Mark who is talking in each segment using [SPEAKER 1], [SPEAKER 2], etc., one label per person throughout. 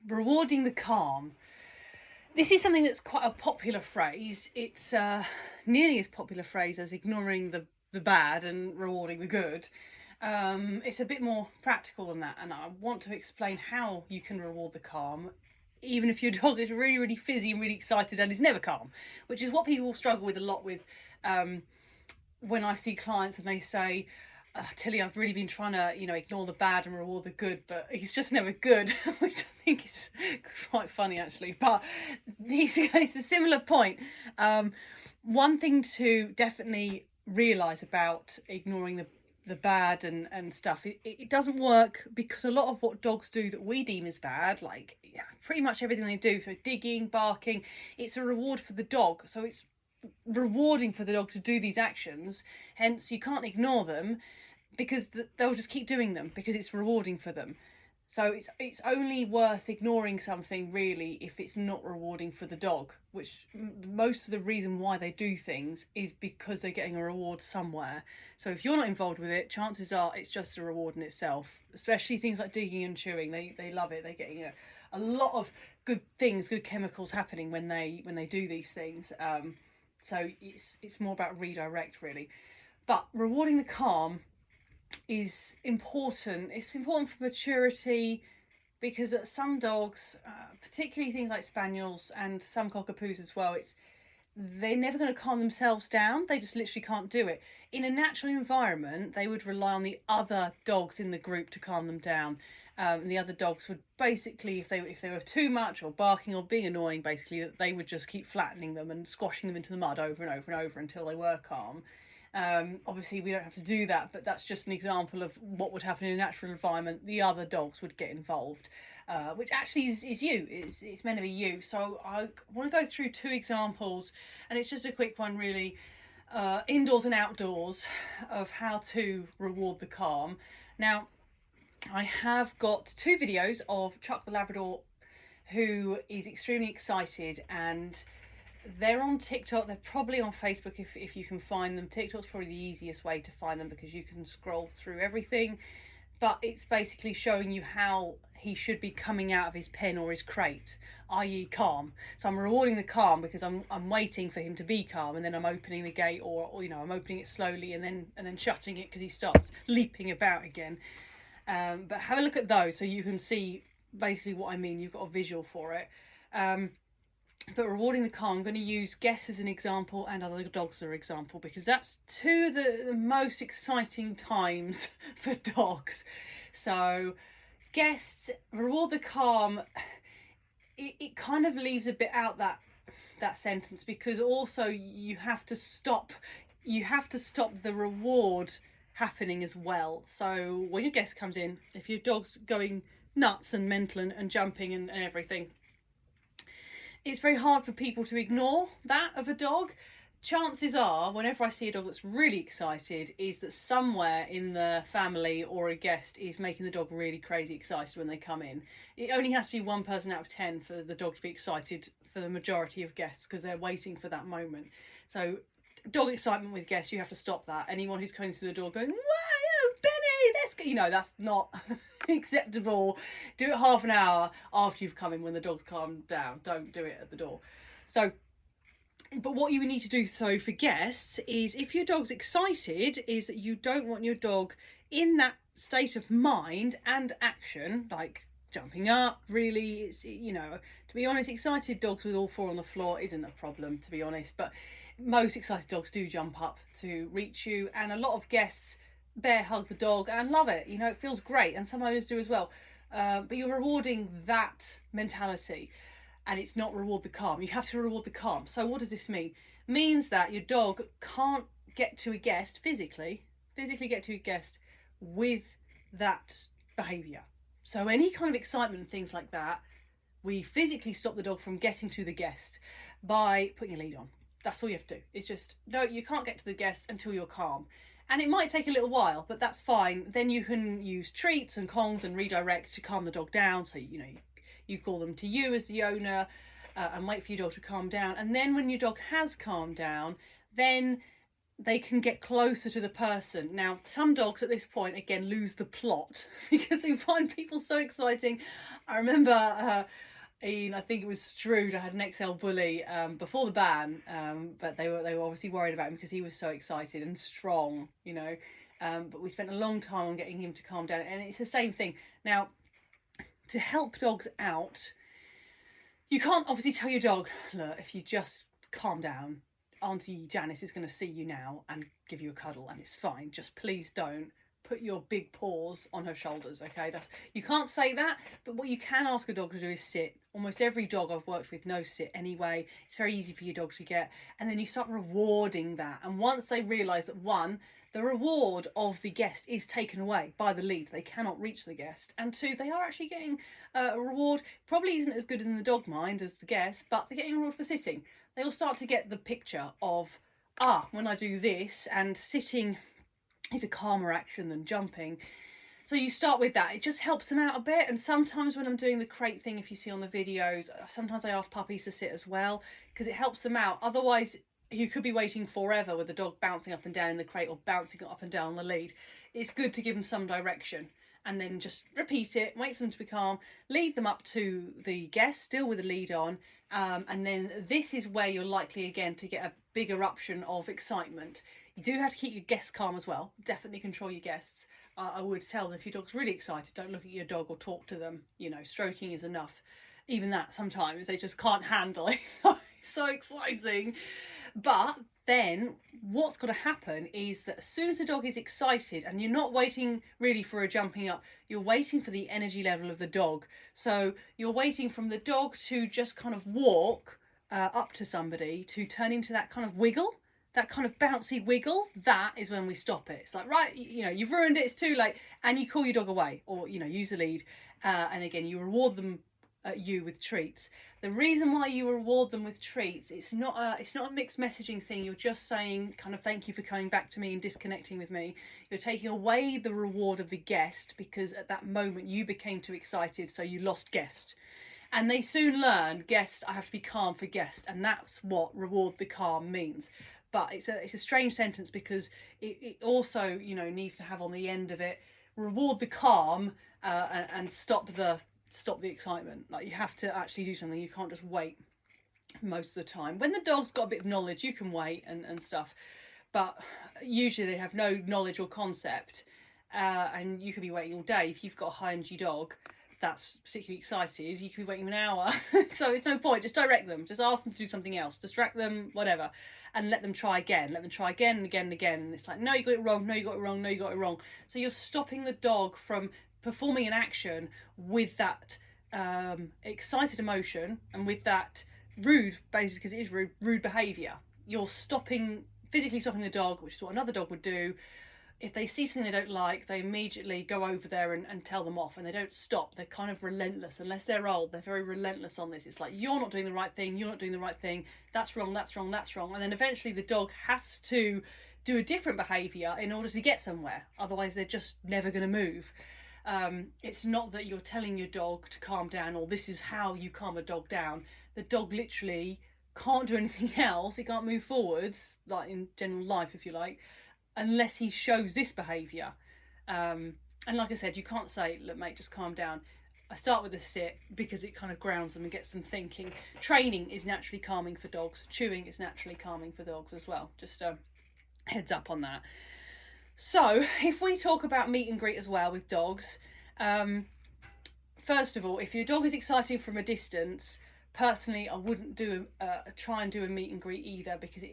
[SPEAKER 1] Rewarding the calm. This is something that's quite a popular phrase. It's nearly as popular phrase as ignoring the bad and rewarding the good. It's a bit more practical than that, and I want to explain how you can reward the calm, even if your dog is really, really fizzy and really excited and is never calm, which is what people struggle with a lot with when I see clients and they say, Tilly, I've really been trying to, ignore the bad and reward the good, but he's just never good, which I think is quite funny actually. But it's a similar point. One thing to definitely realise about ignoring the bad and stuff, it doesn't work, because a lot of what dogs do that we deem as bad, like pretty much everything they do, so digging, barking, it's a reward for the dog. So it's rewarding for the dog to do these actions, hence you can't ignore them, because they'll just keep doing them because it's rewarding for them. So it's only worth ignoring something really if it's not rewarding for the dog, which most of the reason why they do things is because they're getting a reward somewhere. So if you're not involved with it, chances are it's just a reward in itself. Especially things like digging and chewing, they love it. They're getting a lot of good things, good chemicals happening when they do these things. So it's more about redirect really. But rewarding the calm is important. It's important for maturity, because some dogs, particularly things like spaniels and some cockapoos as well, they're never going to calm themselves down. They just literally can't do it. In a natural environment, they would rely on the other dogs in the group to calm them down. And the other dogs would basically, if they were too much or barking or being annoying, basically, they would just keep flattening them and squashing them into the mud over and over and over until they were calm. Obviously, we don't have to do that, but that's just an example of what would happen in a natural environment. The other dogs would get involved, which actually is you. It's meant to be you. So I want to go through two examples, and it's just a quick one, really, indoors and outdoors, of how to reward the calm. Now, I have got two videos of Chuck the Labrador, who is extremely excited, and they're on TikTok. They're probably on Facebook if you can find them. TikTok's probably the easiest way to find them because you can scroll through everything. But it's basically showing you how he should be coming out of his pen or his crate, i.e. calm. So I'm rewarding the calm because I'm waiting for him to be calm, and then I'm opening the gate, or I'm opening it slowly and then shutting it because he starts leaping about again. But have a look at those so you can see basically what I mean. You've got a visual for it. But rewarding the calm, I'm going to use Guess as an example and other dogs as an example, because that's two of the most exciting times for dogs. So Guess, reward the calm, it kind of leaves a bit out that sentence, because also you have to stop the reward happening as well. So when your Guess comes in, if your dog's going nuts and mental and jumping and everything, it's very hard for people to ignore that of a dog. Chances are, whenever I see a dog that's really excited, is that somewhere in the family or a guest is making the dog really crazy excited when they come in. It only has to be 1 person out of 10 for the dog to be excited for the majority of guests, because they're waiting for that moment. So dog excitement with guests, you have to stop that. Anyone who's coming through the door going, "Wow, Benny, let's go," that's not acceptable. Do it half an hour after you've come in, when the dog's calmed down. Don't do it at the door. So, but what you need to do so for guests is, if your dog's excited, is that you don't want your dog in that state of mind and action, like jumping up. Really, it's, to be honest, excited dogs with all four on the floor isn't a problem, to be honest, but most excited dogs do jump up to reach you, and a lot of guests bear hug the dog and love it. It feels great, and some owners do as well. But you're rewarding that mentality, and it's not reward the calm. You have to reward the calm. So what does this mean? It means that your dog can't get to a guest physically get to a guest with that behaviour. So any kind of excitement and things like that, we physically stop the dog from getting to the guest by putting a lead on. That's all you have to do. It's just, no, you can't get to the guest until you're calm. And it might take a little while, but that's fine. Then you can use treats and Kongs and redirect to calm the dog down. So, you call them to you as the owner, and wait for your dog to calm down. And then when your dog has calmed down, then they can get closer to the person. Now, some dogs at this point, again, lose the plot because they find people so exciting. I remember I think it was Strood. I had an XL bully before the ban, but they were obviously worried about him because he was so excited and strong, you know. But we spent a long time on getting him to calm down, and it's the same thing. Now, to help dogs out, you can't obviously tell your dog, look, if you just calm down, Auntie Janice is going to see you now and give you a cuddle, and it's fine. Just please don't put your big paws on her shoulders, okay? You can't say that, but what you can ask a dog to do is sit. Almost every dog I've worked with knows sit anyway. It's very easy for your dog to get, and then you start rewarding that. And once they realise that, one, the reward of the guest is taken away by the lead, they cannot reach the guest, and two, they are actually getting a reward. Probably isn't as good in the dog mind as the guest, but they're getting a reward for sitting. They'll start to get the picture of, when I do this, and sitting is a calmer action than jumping. So you start with that. It just helps them out a bit. And sometimes when I'm doing the crate thing, if you see on the videos, sometimes I ask puppies to sit as well, because it helps them out. Otherwise, you could be waiting forever with the dog bouncing up and down in the crate or bouncing up and down the lead. It's good to give them some direction and then just repeat it, wait for them to be calm, lead them up to the guest, still with the lead on, and then this is where you're likely again to get a big eruption of excitement. You do have to keep your guests calm as well. Definitely control your guests. I would tell them if your dog's really excited, don't look at your dog or talk to them. You know, stroking is enough. Even that, sometimes they just can't handle it. It's so exciting. But then what's got to happen is that as soon as the dog is excited, and you're not waiting really for a jumping up, you're waiting for the energy level of the dog. So you're waiting from the dog to just kind of walk up to somebody to turn into that kind of wiggle, that kind of bouncy wiggle. That is when we stop it. It's like, right, you know, you've ruined it, it's too late, and you call your dog away, or, you know, use the lead, and again, you reward them with treats. The reason why you reward them with treats, it's not a mixed messaging thing. You're just saying kind of thank you for coming back to me and disconnecting with me. You're taking away the reward of the guest because at that moment you became too excited, so you lost guest. And they soon learn, guest, I have to be calm for guest, and that's what reward the calm means. But it's a strange sentence because it also, you know, needs to have on the end of it, reward the calm and stop the excitement. Like, you have to actually do something. You can't just wait most of the time. When the dog's got a bit of knowledge, you can wait and stuff, but usually they have no knowledge or concept, and you could be waiting all day. If you've got a high energy dog that's particularly excited, you could be waiting an hour. So it's no point. Just direct them, just ask them to do something else, distract them, whatever, and let them try again and again and again. And it's like, no, you got it wrong, no, you got it wrong, no, you got it wrong. So you're stopping the dog from performing an action with that excited emotion and with that rude, basically, because it is rude behaviour. You're physically stopping the dog, which is what another dog would do. If they see something they don't like, they immediately go over there and tell them off, and they don't stop. They're kind of relentless. Unless they're old, they're very relentless on this. It's like, you're not doing the right thing, you're not doing the right thing, that's wrong, that's wrong, that's wrong. And then eventually the dog has to do a different behaviour in order to get somewhere. Otherwise they're just never going to move. It's not that you're telling your dog to calm down, or this is how you calm a dog down. The dog literally can't do anything else. It can't move forwards, like in general life, if you like, unless he shows this behaviour. And like I said, you can't say, look mate, just calm down. I start with a sit because it kind of grounds them and gets them thinking. Training is naturally calming for dogs. Chewing is naturally calming for dogs as well. Just heads up on that. So if we talk about meet and greet as well with dogs, first of all, if your dog is excited from a distance, personally I wouldn't try and do a meet and greet either, because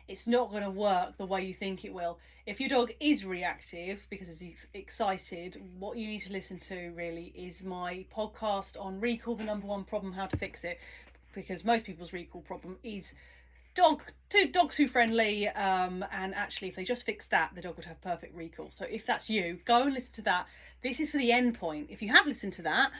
[SPEAKER 1] it's not going to work the way you think it will. If your dog is reactive because he's excited, what you need to listen to really is my podcast on recall, the #1 problem, how to fix it, because most people's recall problem is dogs too friendly, and actually if they just fix that, the dog would have perfect recall. So if that's you, go and listen to that. This is for the end point. If you have listened to that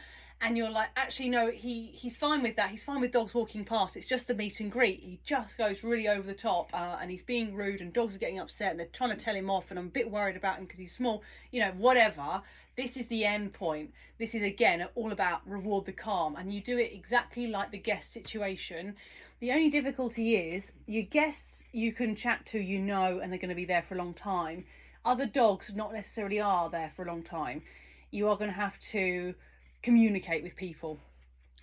[SPEAKER 1] and you're like, actually no, he's fine with that, he's fine with dogs walking past, it's just the meet and greet, he just goes really over the top, and he's being rude and dogs are getting upset and they're trying to tell him off and I'm a bit worried about him because he's small, you know, whatever, this is the end point. This is again all about reward the calm, and you do it exactly like the guest situation. The only difficulty is your guests you can chat to, you know, and they're going to be there for a long time. Other dogs not necessarily are there for a long time. You are going to have to communicate with people.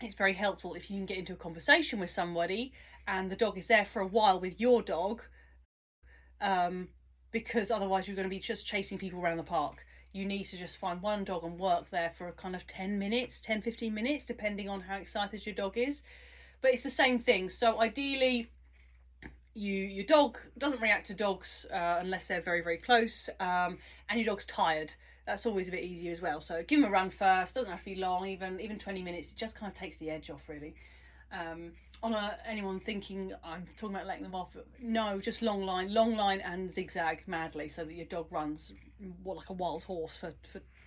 [SPEAKER 1] It's very helpful if you can get into a conversation with somebody and the dog is there for a while with your dog, because otherwise you're going to be just chasing people around the park. You need to just find one dog and work there for a kind of 10 minutes, 10-15 minutes, depending on how excited your dog is. But it's the same thing. So ideally, your dog doesn't react to dogs unless they're very, very close, and your dog's tired. That's always a bit easier as well. So give them a run first. Doesn't have to be long, even 20 minutes. It just kind of takes the edge off, really. Anyone thinking I'm talking about letting them off, no, just long line and zigzag madly, so that your dog runs like a wild horse for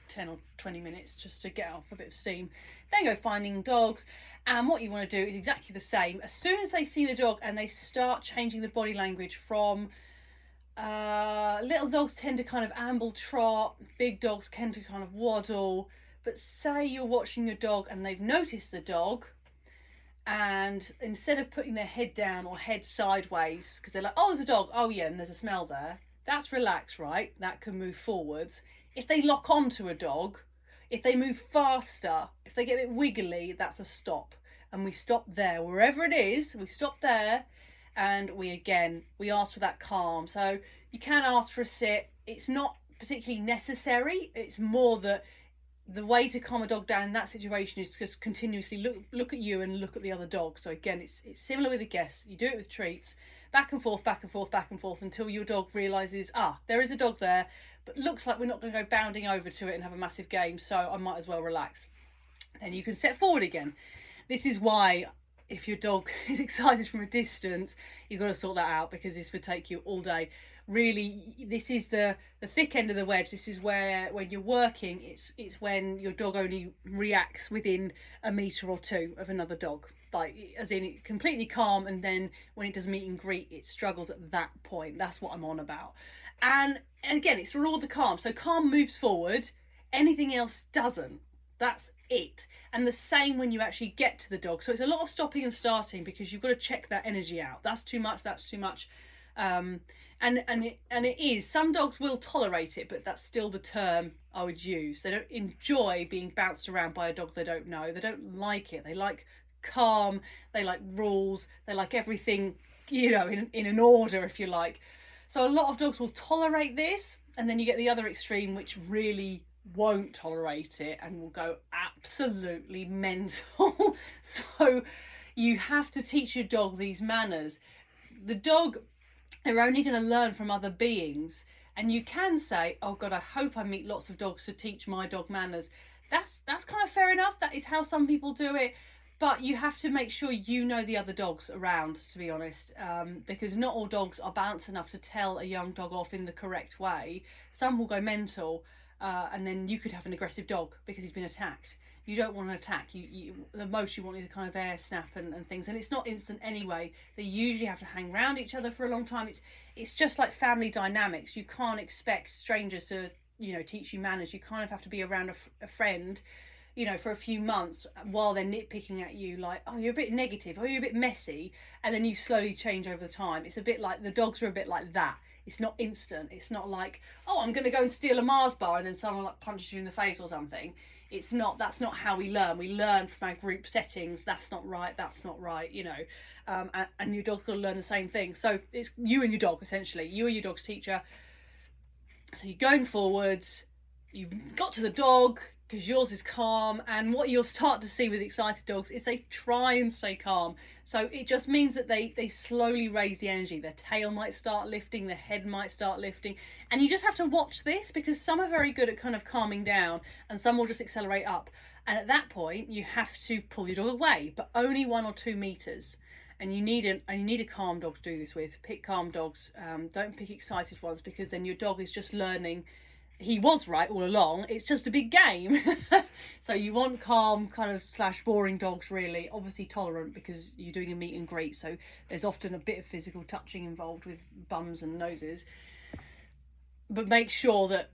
[SPEAKER 1] 10 or 20 minutes just to get off a bit of steam. Then go finding dogs, and what you want to do is exactly the same. As soon as they see the dog and they start changing the body language from little dogs tend to kind of amble trot, big dogs tend to kind of waddle, but say you're watching your dog and they've noticed the dog, and instead of putting their head down or head sideways because they're like, oh, there's a dog, oh yeah, and there's a smell there, that's relaxed, right? That can move forwards. If they lock onto a dog, if they move faster, if they get a bit wiggly, that's a stop. And we stop there, wherever it is, we stop there, and we ask for that calm. So you can ask for a sit. It's not particularly necessary. It's more that the way to calm a dog down in that situation is just continuously look at you and look at the other dog. So again, it's similar with the guests. You do it with treats, back and forth, back and forth, back and forth, until your dog realizes, there is a dog there, but looks like we're not going to go bounding over to it and have a massive game, so I might as well relax. Then you can step forward again. This is why, if your dog is excited from a distance, you've got to sort that out, because this would take you all day. Really, this is the thick end of the wedge. This is where, when you're working, it's when your dog only reacts within a metre or two of another dog, like as in it completely calm, and then when it does meet and greet, it struggles at that point. That's what I'm on about. And again, it's for all the calm. So calm moves forward, anything else doesn't. That's it. And the same when you actually get to the dog. So it's a lot of stopping and starting, because you've got to check that energy out. That's too much, that's too much. And it is. Some dogs will tolerate it, but that's still the term I would use. They don't enjoy being bounced around by a dog they don't know. They don't like it. They like calm. They like rules. They like everything, in an order, if you like. So a lot of dogs will tolerate this, and then you get the other extreme, which really won't tolerate it and will go absolutely mental. So you have to teach your dog these manners. The dog, they're only going to learn from other beings, and you can say, oh God, I hope I meet lots of dogs to teach my dog manners. That's kind of fair enough. That is how some people do it, but you have to make sure you know the other dogs around, to be honest, because not all dogs are balanced enough to tell a young dog off in the correct way. Some will go mental, and then you could have an aggressive dog because he's been attacked. You don't want to attack. The most you want is a kind of air snap and things, and it's not instant anyway. They usually have to hang around each other for a long time. It's just like family dynamics. You can't expect strangers to teach you manners. You kind of have to be around a friend, for a few months while they're nitpicking at you, like, oh, you're a bit negative, oh, you're a bit messy, and then you slowly change over the time. It's a bit like, the dogs are a bit like that. It's not instant. It's not like, oh, I'm going to go and steal a Mars bar and then someone like punches you in the face or something. That's not how we learn. We learn from our group settings. That's not right, and your dog's got to learn the same thing. So it's you and your dog, essentially. You are your dog's teacher. So you're going forwards, you've got to the dog, because yours is calm, and what you'll start to see with excited dogs is they try and stay calm. So it just means that they slowly raise the energy. Their tail might start lifting, their head might start lifting, and you just have to watch this, because some are very good at kind of calming down and some will just accelerate up, and at that point you have to pull your dog away, but only 1 or 2 meters. And you need a calm dog to do this with. Pick calm dogs. Don't pick excited ones, because then your dog is just learning he was right all along. It's just a big game. So you want calm kind of / boring dogs, really. Obviously tolerant, because you're doing a meet and greet, so there's often a bit of physical touching involved with bums and noses. But make sure that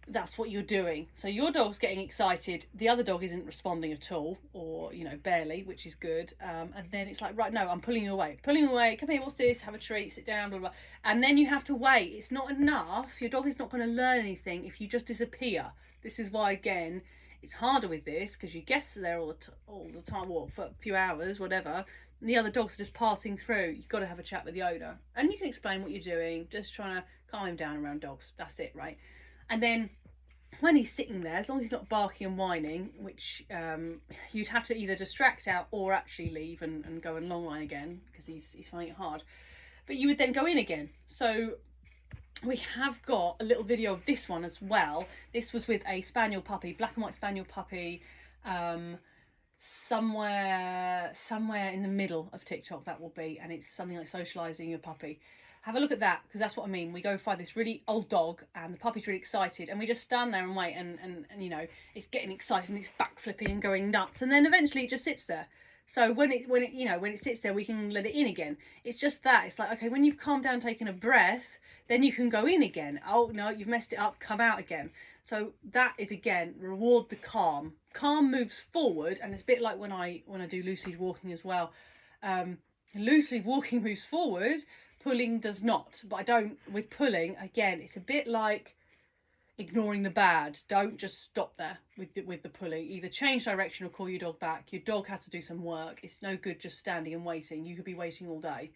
[SPEAKER 1] that's what you're doing. So your dog's getting excited, the other dog isn't responding at all, or barely, which is good, and then it's like, right, no, I'm pulling you away, come here, what's this, have a treat, sit down, blah blah, and then you have to wait. It's not enough. Your dog is not going to learn anything if you just disappear. This is why, again, It's harder with this because your guests are there all the time, what, for a few hours, whatever. And the other dogs are just passing through. You've got to have a chat with the owner, and you can explain what you're doing, just trying to calm him down around dogs. That's it, right? And then when he's sitting there, as long as he's not barking and whining, which you'd have to either distract out or actually leave and go and long line again because he's finding it hard. But you would then go in again. So we have got a little video of this one as well. This was with a spaniel puppy, black and white spaniel puppy, somewhere in the middle of TikTok that will be, and it's something like socializing your puppy. Have a look at that, because that's what I mean. We go find this really old dog and the puppy's really excited, and we just stand there and wait, and you know, it's getting excited and it's backflipping and going nuts, and then eventually it just sits there. So when it sits there, we can let it in again. It's just that, it's like, okay, when you've calmed down, taken a breath, then you can go in again. Oh no, you've messed it up, come out again. So that is, again, reward the calm. Calm moves forward, and it's a bit like when I do loose lead walking as well. Loose lead walking moves forward, pulling does not. But I don't, with pulling, again, it's a bit like ignoring the bad. Don't just stop there with the pulling. Either change direction or call your dog back. Your dog has to do some work. It's no good just standing and waiting. You could be waiting all day.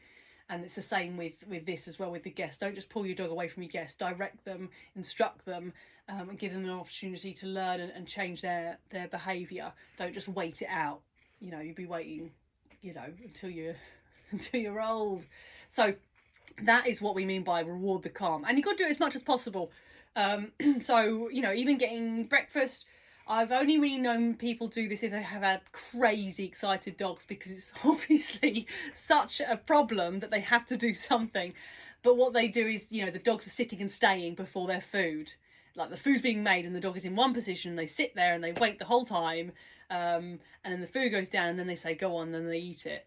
[SPEAKER 1] And it's the same with this as well, with the guests. Don't just pull your dog away from your guests. Direct them, instruct them, and give them an opportunity to learn and change their behaviour. Don't just wait it out. You know, you'll be waiting, you know, until you're old. So that is what we mean by reward the calm. And you've got to do it as much as possible. So, you know, even getting breakfast, I've only really known people do this if they have had crazy excited dogs, because it's obviously such a problem that they have to do something. But what they do is, you know, the dogs are sitting and staying before their food. Like, the food's being made and the dog is in one position, and they sit there and they wait the whole time, and then the food goes down and then they say go on, and then they eat it.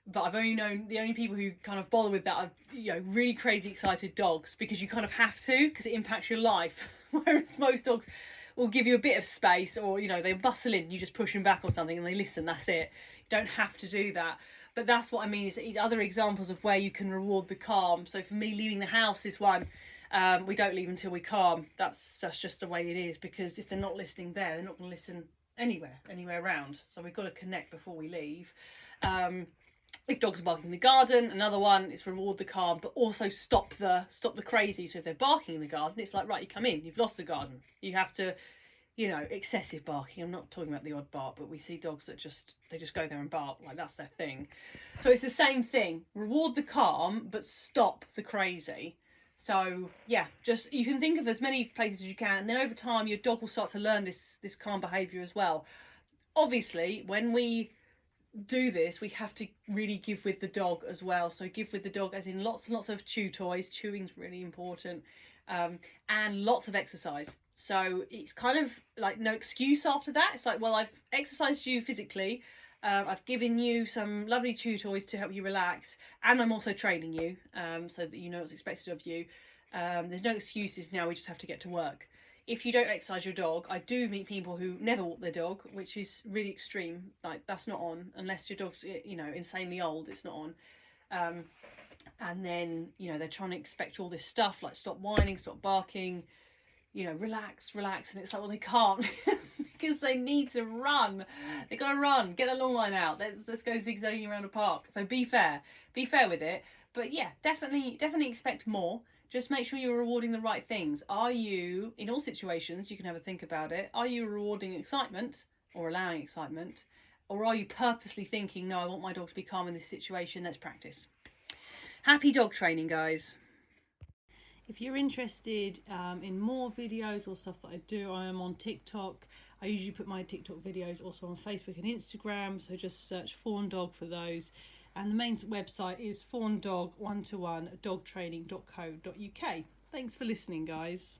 [SPEAKER 1] But I've only known, the only people who kind of bother with that are, you know, really crazy excited dogs, because you kind of have to, because it impacts your life. Whereas most dogs will give you a bit of space, or, you know, they bustle in, you just push them back or something and they listen, that's it. You don't have to do that. But that's what I mean, is other examples of where you can reward the calm. So for me, leaving the house is one. We don't leave until we calm. That's just the way it is, because if they're not listening there, they're not going to listen anywhere around. So we've got to connect before we leave. If dogs are barking in the garden, another one, it's reward the calm, but also stop the crazy. So if they're barking in the garden, it's like, right, you come in, you've lost the garden. You have to, you know, excessive barking. I'm not talking about the odd bark, but we see dogs that they just go there and bark, like that's their thing. So it's the same thing. Reward the calm, but stop the crazy. So yeah, just, you can think of as many places as you can, and then over time your dog will start to learn this calm behaviour as well. Obviously, when we do this, we have to really give with the dog as well. So give with the dog as in lots and lots of chew toys. Chewing's really important, and lots of exercise. So it's kind of like no excuse after that. It's like, well, I've exercised you physically, I've given you some lovely chew toys to help you relax, and I'm also training you, so that you know what's expected of you. There's no excuses now, we just have to get to work. If you don't exercise your dog, I do meet people who never walk their dog, which is really extreme. Like, that's not on, unless your dog's, you know, insanely old, it's not on. And then, you know, they're trying to expect all this stuff, like stop whining, stop barking, you know, relax, and it's like, well, they can't because they need to run. They gotta run, get the long line out. Let's go zigzagging around a park. So be fair with it. But yeah, definitely expect more. Just make sure you're rewarding the right things. Are you, in all situations, you can have a think about it, are you rewarding excitement or allowing excitement? Or are you purposely thinking, no, I want my dog to be calm in this situation, let's practice. Happy dog training, guys. If you're interested in more videos or stuff that I do, I am on TikTok. I usually put my TikTok videos also on Facebook and Instagram, so just search Fawn Dog for those. And the main website is fawndog1to1dogtraining.co.uk. Thanks for listening, guys.